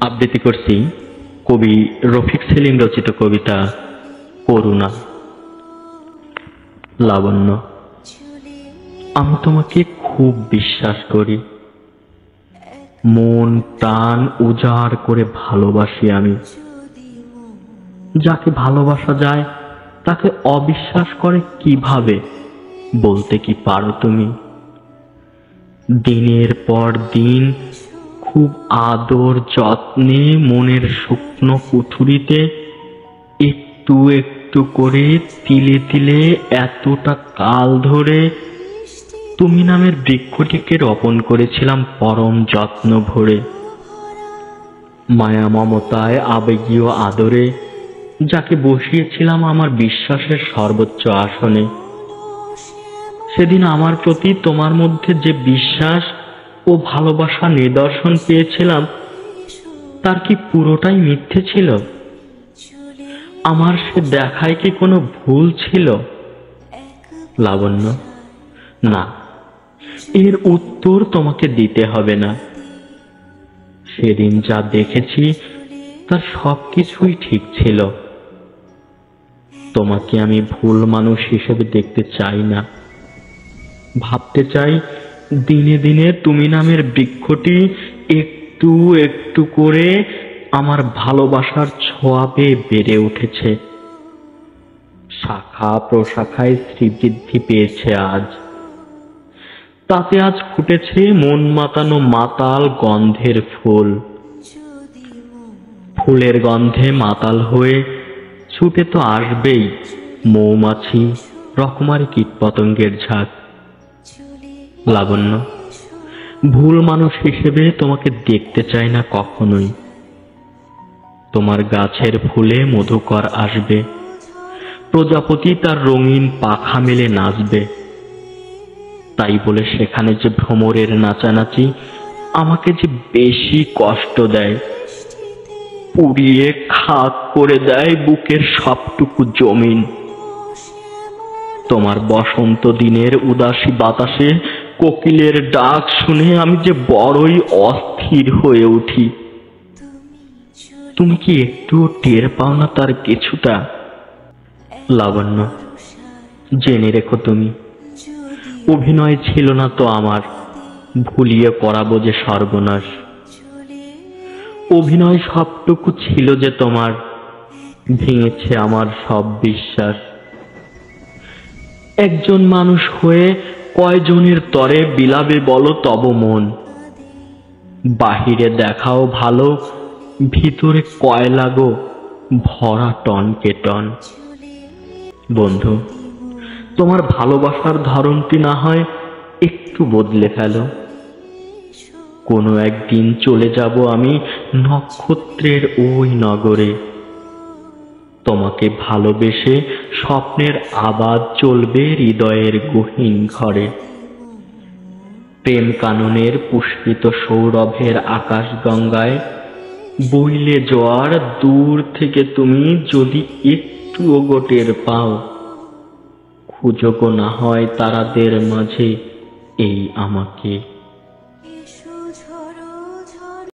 আবৃত্তি করছি কবি রফিক সেলিম রচিত কবিতা করুণা। লাবণ্য, আমি তোমাকে খুব বিশ্বাস করি, মন প্রাণ উজাড় করে ভালোবাসি আমি। যাকে ভালোবাসা যায় তাকে অবিশ্বাস করে কিভাবে বলতে কি পারো তুমি? দিনের পর দিন খুব আদর যত্নে মনের শুকনো কুঠুরিতে একটু একটু করে তিলে তিলে এতটা কাল ধরে তুমি নামের বৃক্ষটিকে রোপণ করেছিলাম পরম যত্ন ভরে। মায়া মমতায় আবেগীয় আদরে যাকে বসিয়েছিলাম আমার বিশ্বাসের সর্বোচ্চ আসনে। সেদিন আমার প্রতি তোমার মধ্যে যে বিশ্বাস ও ভালোবাসা নিদর্শন পেয়েছিলাম তার কি পুরোটাই মিথ্যে ছিল? আমার সে দেখায় কি কোনো ভুল ছিল? লাবণ্য, না, এর উত্তর তোমাকে দিতে হবে না। সেদিন যা দেখেছি তার সবকিছুই ঠিক ছিল। তোমাকে আমি ভুল মানুষ হিসেবে দেখতে চাই না। ভাবতে চাই দিনে দিনে তুমি নামের বৃক্ষটি একটু একটু করে আমার ভালোবাসার ছোঁয়া পেয়ে বেড়ে উঠেছে। শাখা প্রশাখায় শ্রীবৃদ্ধি পেয়েছে আজ। তাতে আজ ফুটেছে মন মাতানো মাতাল গন্ধের ফুল। ফুলের গন্ধে মাতাল হয়ে ছুটে তো আসবেই মৌমাছি রকমারি কীটপতঙ্গের ঝাঁক। লাবণ্য, ভুল মানুষ হিসেবে তোমাকে দেখতে চাই না কখনোই। তোমার গাছের ফুলে মধুকর আসবে, প্রজাপতি তার রঙিন পাখা মেলে নাচবে। তাই বলে সেখানে যে ভ্রমরের নাচানাচি আমাকে যে বেশি কষ্ট দেয়, পুড়িয়ে খাক করে দেয় বুকের সবটুকু জমিন। তোমার বসন্ত দিনের উদাসী বাতাসে কোকিলের ডাক শুনে আমি যে বড়ই অস্থির হয়ে উঠি। তুমি কি একটু টের পাও না তার কিছুটা? লাবণ্য, জেনে রেখো তুমি, অভিনয় ছিল না তো আমার, ভুলিয়ে করাবো যে সর্বনাশ। অভিনয় সবটুকু ছিল যে তোমার, ভেঙেছে আমার সব বিশ্বাস। একজন মানুষ হয়ে কয়জনের তরে বিলাবে বলো তব মন? বাহিরে দেখাও ভালো, ভিতরে কয় লাগো ভরা টনকে টন। বন্ধু, তোমার ভালোবাসার ধরনটি না হয় একটু বদলে ফেলো। কোনো একদিন চলে যাব আমি নক্ষত্রের ওই নগরে। তোমাকে ভালোবেসে স্বপ্নের আবাদ চলবে হৃদয়ের গহীন ঘরে। প্রেম কাননের পুষ্পিত সৌরভের আকাশ গঙ্গায় বইলে জোয়ার দূর থেকে তুমি যদি একটুও টের পাও, খুঁজো গো না হয় তারাদের মাঝে এই আমাকে।